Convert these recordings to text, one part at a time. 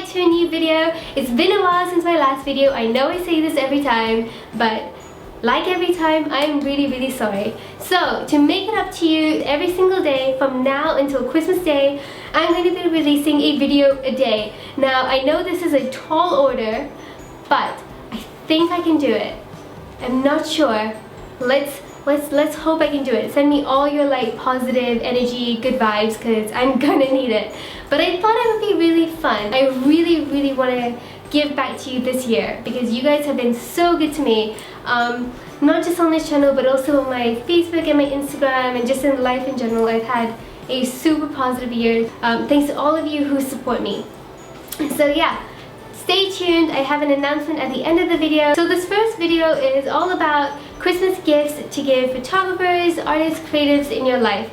back to a new video. It's been a while since my last video. I know I say this every time, but like every time, I'm really sorry. So, to make it up to you every single day from now until Christmas Day, I'm going to be releasing a video a day. Now, I know this is a tall order, but I think I can do it. I'm not sure. Let's hope I can do it. Send me all your like positive energy, good vibes, because I'm gonna need it. But I thought it would be really fun. I really want to give back to you this year because you guys have been so good to me. Not just on this channel, but also on my Facebook and my Instagram and just in life in general. I've had a super positive year. Thanks to all of you who support me. So yeah. Stay tuned, I have an announcement at the end of the video. So this first video is all about Christmas gifts to give photographers, artists, creatives in your life.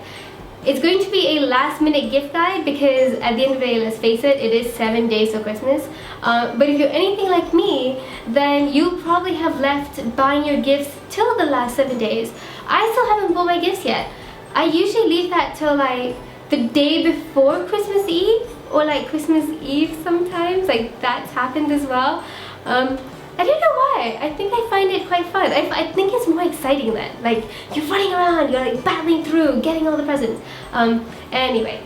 It's going to be a last minute gift guide because at the end of the day, let's face it, it is 7 days till Christmas. But if you're anything like me, then you'll probably have left buying your gifts till the last 7 days. I still haven't bought my gifts yet. I usually leave that till like the day before Christmas Eve, or like Christmas Eve sometimes, like that's happened as well. I don't know why. I think I find it quite fun. I think it's more exciting then. Like you're running around, you're like battling through, getting all the presents. Anyway,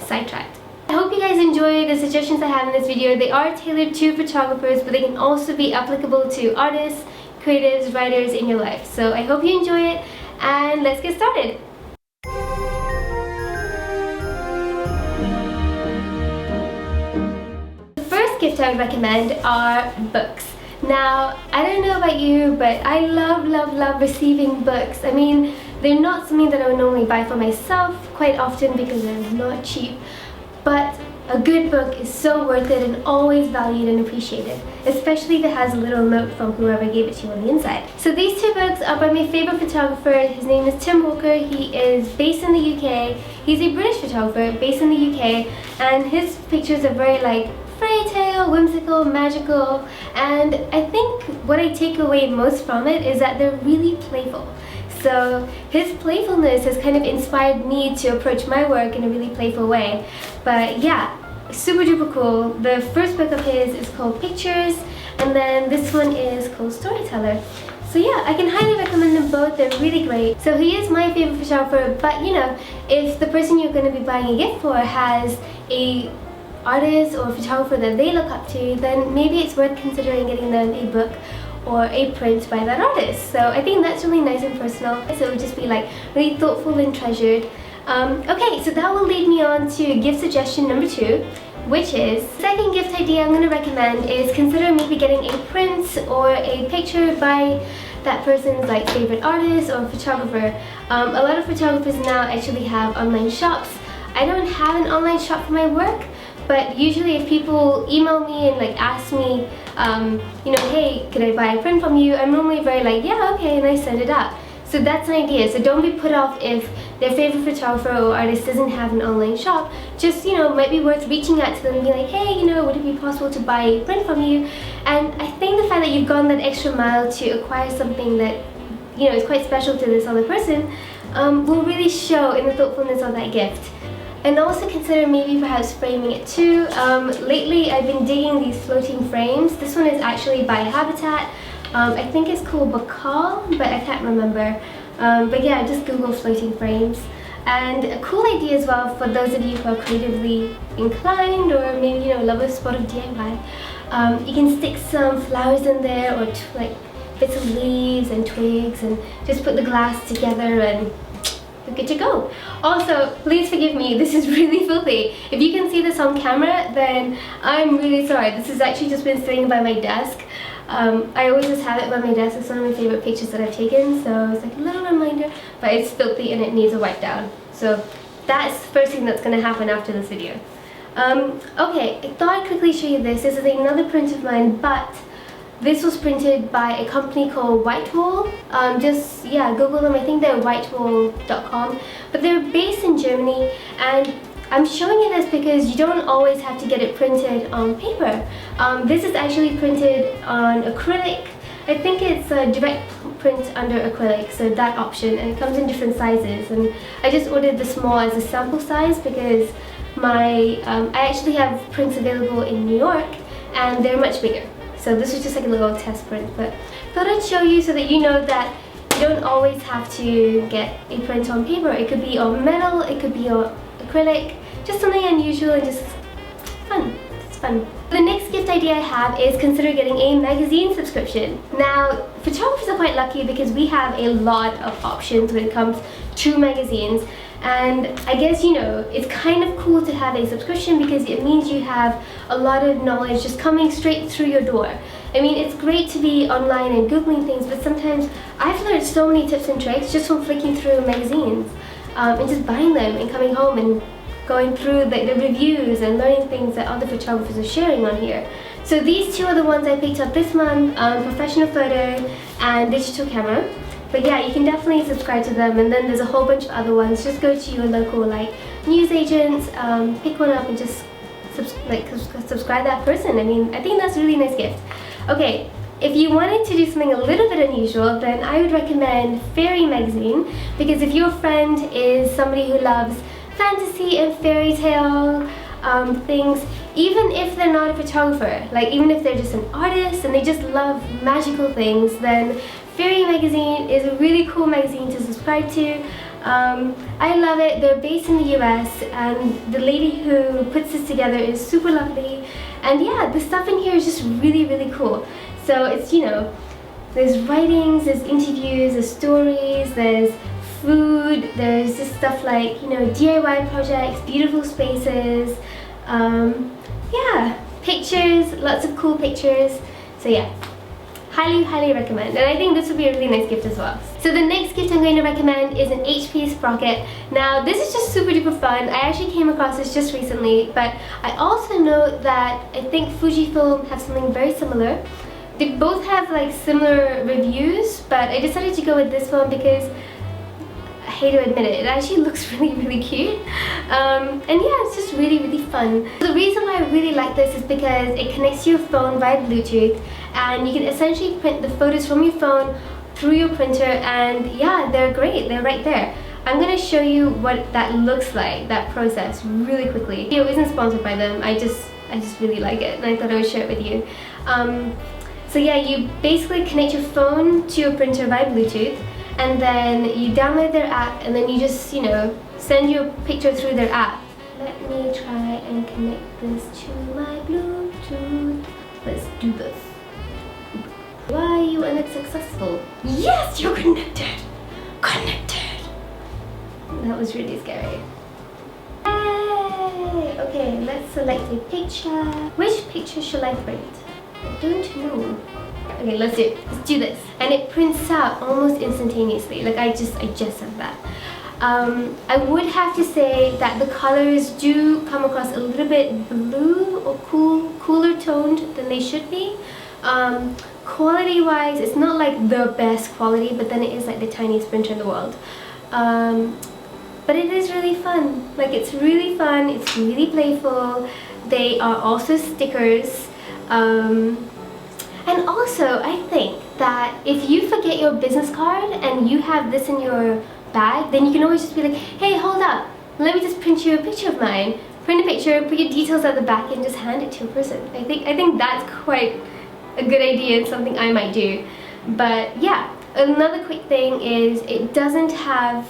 sidetracked. I hope you guys enjoy the suggestions I have in this video. They are tailored to photographers, but they can also be applicable to artists, creatives, writers in your life. So I hope you enjoy it, and let's get started. Gift I would recommend are books. Now, I don't know about you, but I love receiving books. I mean, they're not something that I would normally buy for myself quite often because they're not cheap, but a good book is so worth it and always valued and appreciated, especially if it has a little note from whoever gave it to you on the inside. So these two books are by my favorite photographer. His name is Tim Walker. He is based in the UK. He's a British photographer based in the UK, and his pictures are very like fairy tale, whimsical, magical, and I think what I take away most from it is that they're really playful. So his playfulness has kind of inspired me to approach my work in a really playful way. But yeah, super duper cool. The first book of his is called Pictures, and then this one is called Storyteller. So yeah, I can highly recommend them both. They're really great. So he is my favorite photographer, but you know, if the person you're going to be buying a gift for has a artist or photographer that they look up to, then maybe it's worth considering getting them a book or a print by that artist. So I think that's really nice and personal. So it would just be like really thoughtful and treasured. Okay, so that will lead me on to gift suggestion number 2, which is second gift idea I'm going to recommend is consider maybe getting a print or a picture by that person's like favorite artist or photographer. A lot of photographers now actually have online shops. I don't have an online shop for my work, but usually if people email me and like ask me, you know, hey, can I buy a print from you? I'm normally very like, yeah, okay, and I send it out. So that's an idea. So don't be put off if their favorite photographer or artist doesn't have an online shop. Just, you know, might be worth reaching out to them and be like, hey, you know, would it be possible to buy a print from you? And I think the fact that you've gone that extra mile to acquire something that, you know, is quite special to this other person will really show in the thoughtfulness of that gift. And also consider maybe perhaps framing it too. Lately I've been digging these floating frames. This one is actually by Habitat. I think it's called Bakal, but I can't remember. But yeah, just Google floating frames. And a cool idea as well for those of you who are creatively inclined or maybe, you know, love a spot of DIY. You can stick some flowers in there or like bits of leaves and twigs and just put the glass together and you're good to go. Also, please forgive me, this is really filthy. If you can see this on camera, then I'm really sorry. This has actually just been sitting by my desk. I always just have it by my desk. It's one of my favorite pictures that I've taken, so it's like a little reminder, but it's filthy and it needs a wipe down. So that's the first thing that's going to happen after this video. Okay, I thought I'd quickly show you this. This is another print of mine, but this was printed by a company called Whitewall. Just, yeah, Google them. I think they're whitewall.com. But they're based in Germany, and I'm showing you this because you don't always have to get it printed on paper. This is actually printed on acrylic. I think it's a direct print under acrylic, so that option, and it comes in different sizes. And I just ordered the small as a sample size because I actually have prints available in New York, and they're much bigger. So this was just like a little test print, but thought I'd show you so that you know that you don't always have to get a print on paper. It could be on metal, it could be on acrylic, just something unusual and just fun. It's fun. The next gift idea I have is consider getting a magazine subscription. Now, photographers are quite lucky because we have a lot of options when it comes to magazines. And I guess, you know, it's kind of cool to have a subscription because it means you have a lot of knowledge just coming straight through your door. I mean, it's great to be online and Googling things, but sometimes I've learned so many tips and tricks just from flicking through magazines and just buying them and coming home and going through the reviews and learning things that other photographers are sharing on here. So these two are the ones I picked up this month, professional photo and digital camera. But yeah, you can definitely subscribe to them, and then there's a whole bunch of other ones. Just go to your local like news agents, pick one up and just subscribe that person. I mean, I think that's a really nice gift. Okay, if you wanted to do something a little bit unusual, then I would recommend Fairy magazine, because if your friend is somebody who loves fantasy and fairy tale things, even if they're not a photographer, like even if they're just an artist and they just love magical things, then Fairy magazine is a really cool magazine to subscribe to. I love it. They're based in the US, and the lady who puts this together is super lovely. And yeah, the stuff in here is just really, really cool. So it's, you know, there's writings, there's interviews, there's stories, there's food, there's just stuff like, you know, DIY projects, beautiful spaces, yeah, pictures, lots of cool pictures. So yeah, highly, highly recommend. And I think this would be a really nice gift as well. So the next gift I'm going to recommend is an HP Sprocket. Now this is just super duper fun. I actually came across this just recently, but I also know that I think Fujifilm have something very similar. They both have like similar reviews, but I decided to go with this one because I hate to admit it, it actually looks really, really cute. And yeah, it's just really, really fun. The reason why I really like this is because it connects to your phone via Bluetooth, and you can essentially print the photos from your phone through your printer, and yeah, they're great, they're right there. I'm going to show you what that looks like, that process, really quickly. It isn't sponsored by them, I just really like it, and I thought I would share it with you. So yeah, you basically connect your phone to your printer via Bluetooth, and then you download their app, and then you just, you know, send your picture through their app. Let me try and connect this to my Bluetooth. Let's do this. Why are you unsuccessful? Yes, you're connected! Connected! That was really scary. Yay! Okay, let's select a picture. Which picture should I print? I don't know. Okay, let's do it. Let's do this. And it prints out almost instantaneously. Like I just said that. I would have to say that the colors do come across a little bit blue or cooler toned than they should be. Quality wise, it's not like the best quality, but then it is like the tiniest printer in the world. But it is really fun. Like it's really fun, it's really playful. They are also stickers. And also, I think that if you forget your business card and you have this in your bag, then you can always just be like, hey, hold up, let me just print you a picture of mine. Print a picture, put your details at the back, and just hand it to a person. I think that's quite a good idea and something I might do. But yeah, another quick thing is it doesn't have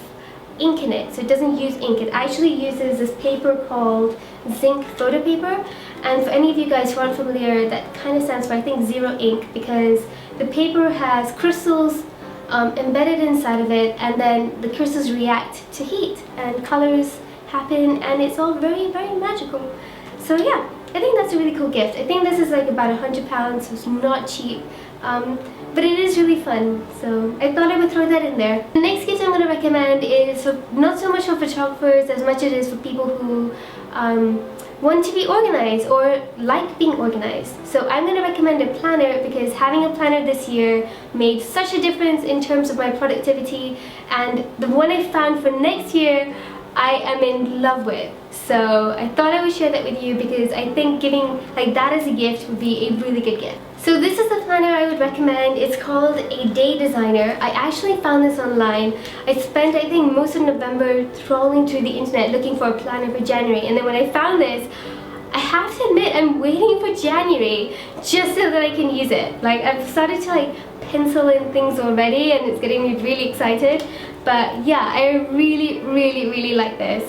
ink in it, so it doesn't use ink. It actually uses this paper called zinc photo paper, and for any of you guys who aren't familiar, that kind of stands for, I think, zero ink, because the paper has crystals embedded inside of it, and then the crystals react to heat and colors happen, and it's all very, very magical. So yeah, I think that's a really cool gift. I think this is like about £100, so it's not cheap. But it is really fun, so I thought I would throw that in there. The next gift I'm going to recommend is not so much for photographers as much as it is for people who want to be organized or like being organized. So I'm going to recommend a planner, because having a planner this year made such a difference in terms of my productivity, and the one I found for next year I am in love with. So So I thought I would share that with you because I think giving like that as a gift would be a really good gift. So this is the planner I would recommend. It's called a Day Designer. I actually found this online. I spent, I think, most of November trawling through the internet looking for a planner for January, and then when I found this, I have to admit I'm waiting for January just so that I can use it. Like, I've started to like pencil in things already and it's getting me really excited. But yeah, I really like this.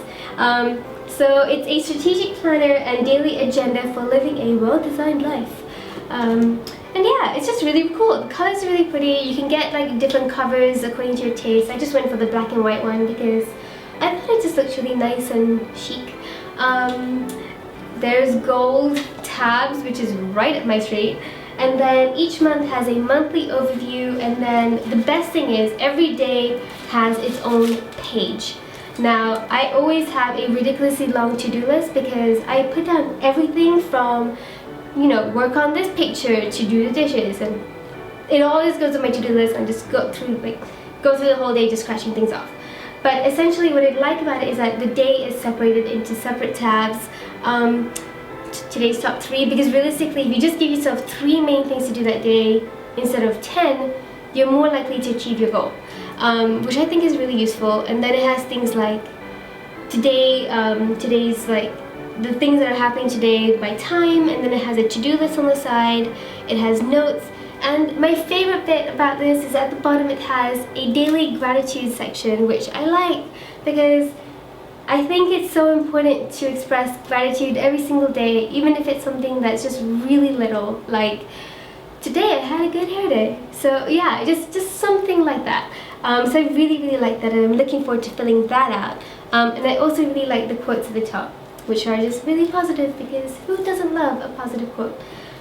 So it's a strategic planner and daily agenda for living a well-designed life. And yeah, it's just really cool. The colors are really pretty. You can get like different covers according to your taste. I just went for the black and white one because I thought it just looked really nice and chic. There's gold tabs, which is right up my street. And then each month has a monthly overview, and then the best thing is every day has its own page. Now, I always have a ridiculously long to-do list because I put down everything from, you know, work on this picture to do the dishes, and it always goes on my to-do list and just go through the whole day just scratching things off. But essentially what I like about it is that the day is separated into separate tabs. Today's top 3, because realistically if you just give yourself 3 main things to do that day instead of 10, you're more likely to achieve your goal, which I think is really useful. And then it has things like today's like the things that are happening today by time, and then it has a to-do list on the side, it has notes, and my favorite bit about this is at the bottom it has a daily gratitude section, which I like because I think it's so important to express gratitude every single day, even if it's something that's just really little, like today I had a good hair day. So yeah, just something like that. So I really like that, and I'm looking forward to filling that out. And I also really like the quotes at the top, which are just really positive, because who doesn't love a positive quote?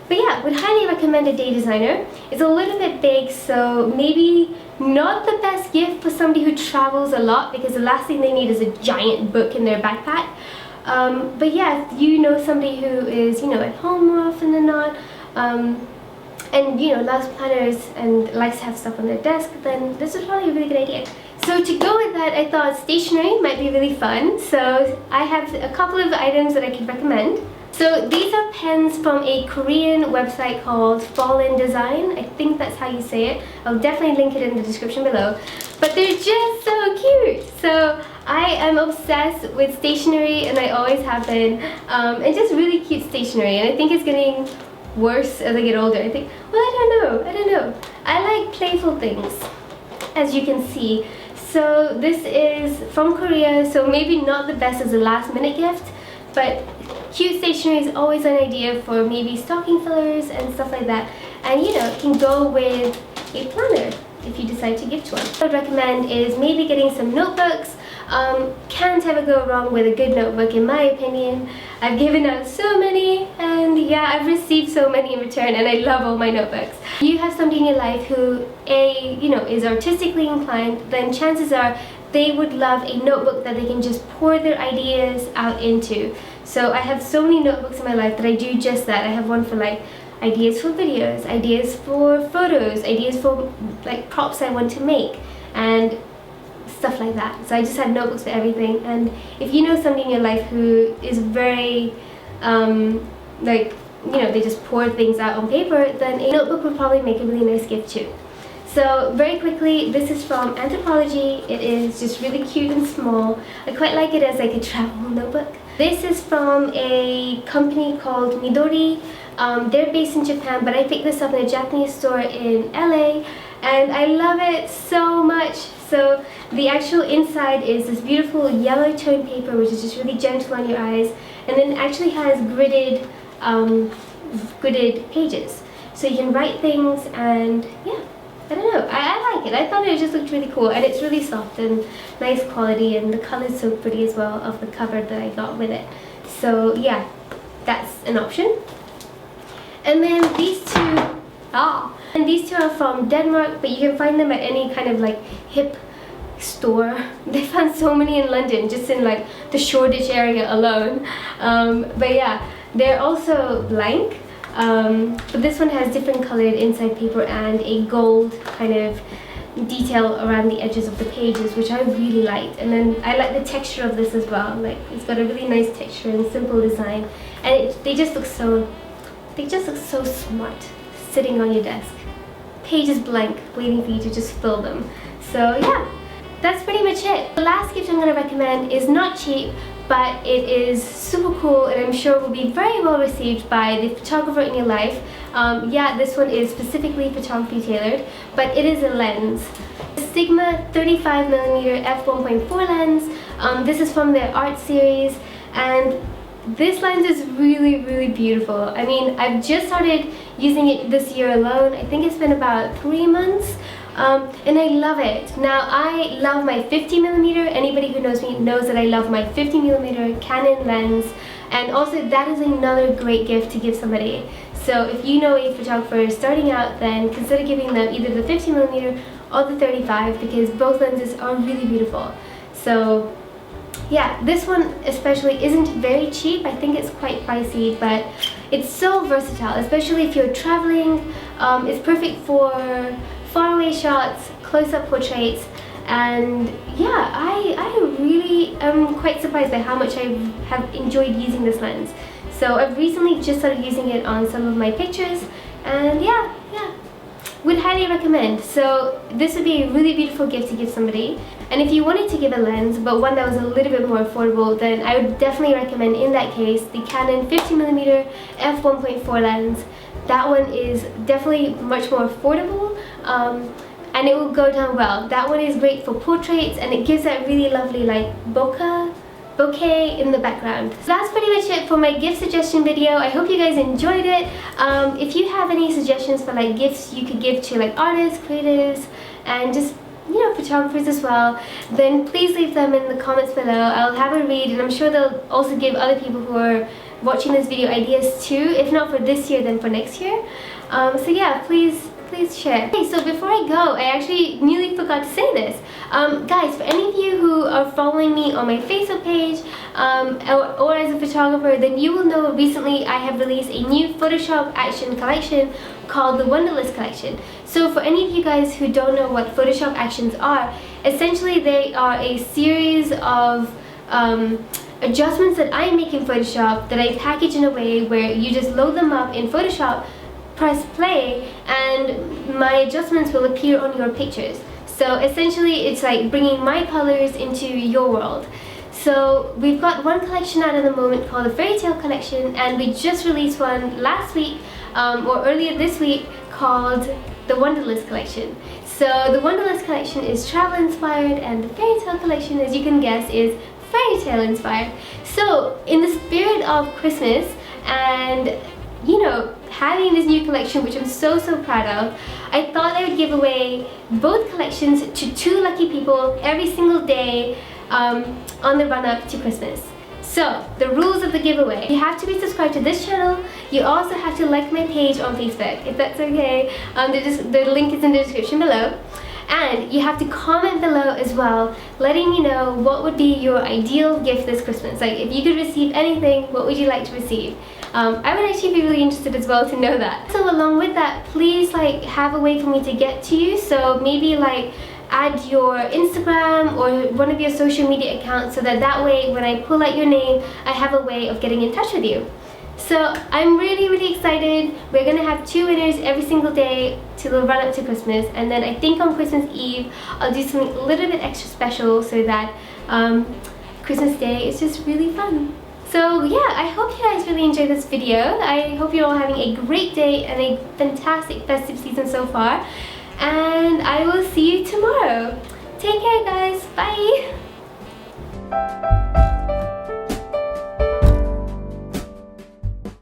But yeah, would highly recommend a Day Designer. It's a little bit big, so maybe not the best gift for somebody who travels a lot, because the last thing they need is a giant book in their backpack. But yeah, if you know somebody who is, you know, at home more often than not, and you know, loves planners and likes to have stuff on their desk, then this is probably a really good idea. So to go with that, I thought stationery might be really fun. So I have a couple of items that I could recommend. So these are pens from a Korean website called Fallen Design. I think that's how you say it. I'll definitely link it in the description below. But they're just so cute. So I am obsessed with stationery, and I always have been. And just really cute stationery. And I think it's getting worse as I get older. I think, well, I don't know. I like playful things, as you can see. So this is from Korea, so maybe not the best as a last minute gift, but cute stationery is always an idea for maybe stocking fillers and stuff like that. And you know, it can go with a planner if you decide to gift one. What I would recommend is maybe getting some notebooks. Can't ever go wrong with a good notebook, in my opinion. I've given out so many, and yeah, I've received so many in return, and I love all my notebooks. If you have somebody in your life who, you know, is artistically inclined, then chances are they would love a notebook that they can just pour their ideas out into. So I have so many notebooks in my life that I do just that. I have one for like ideas for videos, ideas for photos, ideas for like props I want to make, and stuff like that. So I just have notebooks for everything. And if you know somebody in your life who is very like, you know, they just pour things out on paper, then a notebook would probably make a really nice gift too. So very quickly, this is from Anthropology. It is just really cute and small. I quite like it as like a travel notebook. This is from a company called Midori. They're based in Japan, but I picked this up in a Japanese store in LA, and I love it so much. So the actual inside is this beautiful yellow tone paper, which is just really gentle on your eyes, and then it actually has gridded pages. So you can write things, and yeah, I don't know, I like it. I thought it just looked really cool, and it's really soft and nice quality, and the color's so pretty as well of the cover that I got with it. So yeah, that's an option. And then these two are from Denmark, but you can find them at any kind of like hip store. They found so many in London, just in like the Shoreditch area alone. But yeah, they're also blank. But this one has different colored inside paper and a gold kind of detail around the edges of the pages, which I really liked. And then I like the texture of this as well. Like, it's got a really nice texture and simple design, and they just look so smart sitting on your desk. Pages blank, waiting for you to just fill them. So yeah, that's pretty much it. The last gift I'm going to recommend is not cheap, but it is super cool, and I'm sure will be very well received by the photographer in your life. Yeah, this one is specifically photography tailored, but it is a lens. The Sigma 35mm f1.4 lens. This is from their art series, and this lens is really beautiful. I mean, I've just started using it this year alone. I think it's been about 3 months. And I love it. Now, I love my 50mm. Anybody who knows me knows that I love my 50mm Canon lens, and also that is another great gift to give somebody. So if you know a photographer starting out, then consider giving them either the 50mm or the 35, because both lenses are really beautiful. So yeah, this one especially isn't very cheap. I think it's quite pricey, but it's so versatile, especially if you're traveling. It's perfect for faraway shots, close-up portraits, and yeah, I really am quite surprised by how much I have enjoyed using this lens. So I've recently just started using it on some of my pictures, and yeah, would highly recommend. So this would be a really beautiful gift to give somebody. And if you wanted to give a lens, but one that was a little bit more affordable, then I would definitely recommend, in that case, the Canon 50mm f1.4 lens. That one is definitely much more affordable, and it will go down well. That one is great for portraits, and it gives that really lovely like bokeh in the background. So that's pretty much it for my gift suggestion video. I hope you guys enjoyed it. If you have any suggestions for like gifts you could give to like artists, creatives, and just, you know, photographers as well, then please leave them in the comments below. I'll have a read, and I'm sure they'll also give other people who are watching this video ideas too, if not for this year, then for next year. So yeah, please share. Okay, so before I go, I actually nearly forgot to say this. Guys, for any of you who are following me on my Facebook page, or as a photographer, then you will know recently I have released a new Photoshop action collection called the Wonderlist collection. So for any of you guys who don't know what Photoshop actions are, essentially they are a series of adjustments that I make in Photoshop that I package in a way where you just load them up in Photoshop, press play, and my adjustments will appear on your pictures. So essentially it's like bringing my colors into your world. So we've got one collection out at the moment called the Fairy Tale collection, and we just released one last week, or earlier this week, called the Wonderlist collection. So the Wonderlist collection is travel inspired, and the Fairy Tale collection, as you can guess, is fairy tale inspired. So in the spirit of Christmas, and you know, having this new collection, which I'm so proud of, I thought I would give away both collections to 2 lucky people every single day on the run up to Christmas. So the rules of the giveaway: you have to be subscribed to this channel. You also have to like my page on Facebook, if that's okay. The link is in the description below. And you have to comment below as well, letting me know what would be your ideal gift this Christmas. Like, if you could receive anything, what would you like to receive? I would actually be really interested as well to know that. So along with that, please like have a way for me to get to you. So maybe like add your Instagram or one of your social media accounts, so that way when I pull out your name, I have a way of getting in touch with you. So I'm really excited. We're gonna have 2 winners every single day to the run up to Christmas, and then I think on Christmas Eve I'll do something a little bit extra special so that Christmas Day is just really fun. So yeah, I hope you guys really enjoyed this video. I hope you're all having a great day and a fantastic festive season so far, and I will see you tomorrow. Take care guys, bye!